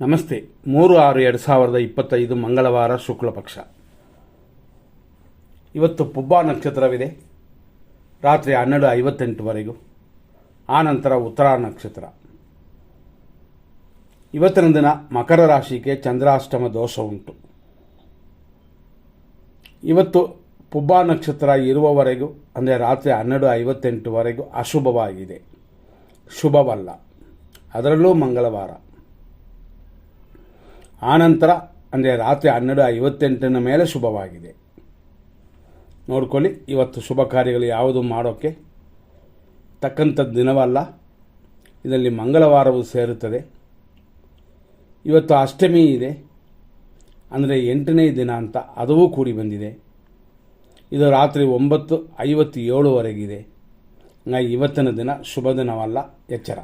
ನಮಸ್ತೆ. 3/6/2025 ಮಂಗಳವಾರ ಶುಕ್ಲ ಪಕ್ಷ. ಇವತ್ತು ಪುಬ್ಬ ನಕ್ಷತ್ರವಿದೆ ರಾತ್ರಿ 12:58ವರೆಗೂ. ಆನಂತರ ಉತ್ತರ ನಕ್ಷತ್ರ. ಇವತ್ತಿನ ದಿನ ಮಕರ ರಾಶಿಗೆ ಚಂದ್ರಾಷ್ಟಮ ದೋಷ ಉಂಟು. ಇವತ್ತು ಪುಬ್ಬ ನಕ್ಷತ್ರ ಇರುವವರೆಗೂ ಅಂದರೆ ರಾತ್ರಿ 12:58ವರೆಗೂ ಅಶುಭವಾಗಿದೆ, ಶುಭವಲ್ಲ. ಅದರಲ್ಲೂ ಮಂಗಳವಾರ. ಆನಂತರ ಅಂದರೆ ರಾತ್ರಿ 12:58 ಮೇಲೆ ಶುಭವಾಗಿದೆ. ನೋಡ್ಕೊಳ್ಳಿ, ಇವತ್ತು ಶುಭ ಕಾರ್ಯಗಳು ಯಾವುದು ಮಾಡೋಕ್ಕೆ ತಕ್ಕಂಥದ್ದು ದಿನವಲ್ಲ. ಇದರಲ್ಲಿ ಮಂಗಳವಾರವೂ ಸೇರುತ್ತದೆ. ಇವತ್ತು ಅಷ್ಟಮಿ ಇದೆ, ಅಂದರೆ 8ನೇ ದಿನ ಅಂತ ಅದೂ ಕೂಡಿ ಬಂದಿದೆ. ಇದು ರಾತ್ರಿ 9:57ವರೆಗಿದೆ. ಇವತ್ತಿನ ದಿನ ಶುಭ ದಿನವಲ್ಲ, ಎಚ್ಚರ.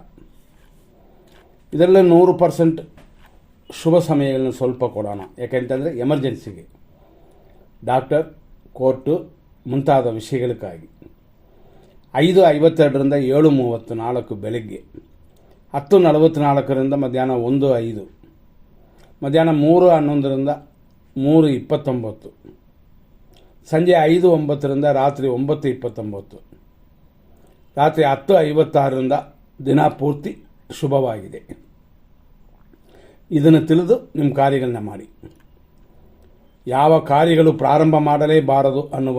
ಇದೆಲ್ಲ 100% ಶುಭ ಸಮಯಗಳನ್ನು ಸ್ವಲ್ಪ ಕೊಡೋಣ. ಯಾಕೆಂತಂದರೆ ಎಮರ್ಜೆನ್ಸಿಗೆ, ಡಾಕ್ಟರ್, ಕೋರ್ಟು ಮುಂತಾದ ವಿಷಯಗಳಿಗಾಗಿ. 5:52ರಿಂದ 7:34 ಬೆಳಗ್ಗೆ, 10:44ರಿಂದ ಮಧ್ಯಾಹ್ನ 1:05, ಮಧ್ಯಾಹ್ನ 3:11ರಿಂದ 3:29, ಸಂಜೆ 5:09ರಿಂದ ರಾತ್ರಿ 9:29, ರಾತ್ರಿ 10:56ರಿಂದ ದಿನ ಪೂರ್ತಿ ಶುಭವಾಗಿದೆ. ಇದನ್ನು ತಿಳಿದು ನಿಮ್ಮ ಕಾರ್ಯಗಳನ್ನ ಮಾಡಿ. ಯಾವ ಕಾರ್ಯಗಳು ಪ್ರಾರಂಭ ಮಾಡಲೇಬಾರದು ಅನ್ನುವ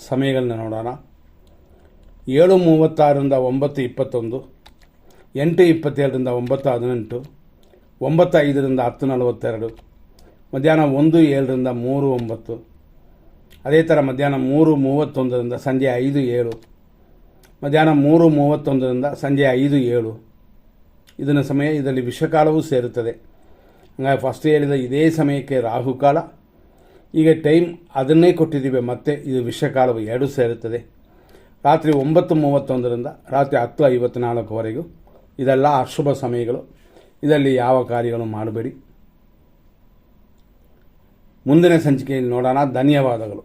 ಸಮಯಗಳನ್ನ ನೋಡೋಣ. 7:36ರಿಂದ 9:21, 8:27ರಿಂದ 9:18, 9:05ರಿಂದ 10:42, ಮಧ್ಯಾಹ್ನ 1:07ರಿಂದ 3:09, ಅದೇ ಥರ ಮಧ್ಯಾಹ್ನ 3:31ರಿಂದ ಸಂಜೆ 5:07, ಮಧ್ಯಾಹ್ನ 3:31ರಿಂದ ಸಂಜೆ 5:07. ಇದನ್ನು ಸಮಯ. ಇದರಲ್ಲಿ ವಿಷಕಾಲವೂ ಸೇರುತ್ತದೆ. ಹಂಗಾಗಿ ಫಸ್ಟ್ ಹೇಳಿದ ಇದೇ ಸಮಯಕ್ಕೆ ರಾಹುಕಾಲ. ಈಗ ಟೈಮ್ ಅದನ್ನೇ ಕೊಟ್ಟಿದ್ದೀವಿ, ಮತ್ತೆ ಇದು ವಿಷಕಾಲವು ಎರಡೂ ಸೇರುತ್ತದೆ. ರಾತ್ರಿ 9:31ರಿಂದ ರಾತ್ರಿ 10:54ವರೆಗೂ ಇದೆಲ್ಲ ಅಶುಭ ಸಮಯಗಳು. ಇದರಲ್ಲಿ ಯಾವ ಕಾರ್ಯಗಳು ಮಾಡಬೇಡಿ. ಮುಂದಿನ ಸಂಚಿಕೆಯಲ್ಲಿ ನೋಡೋಣ. ಧನ್ಯವಾದಗಳು.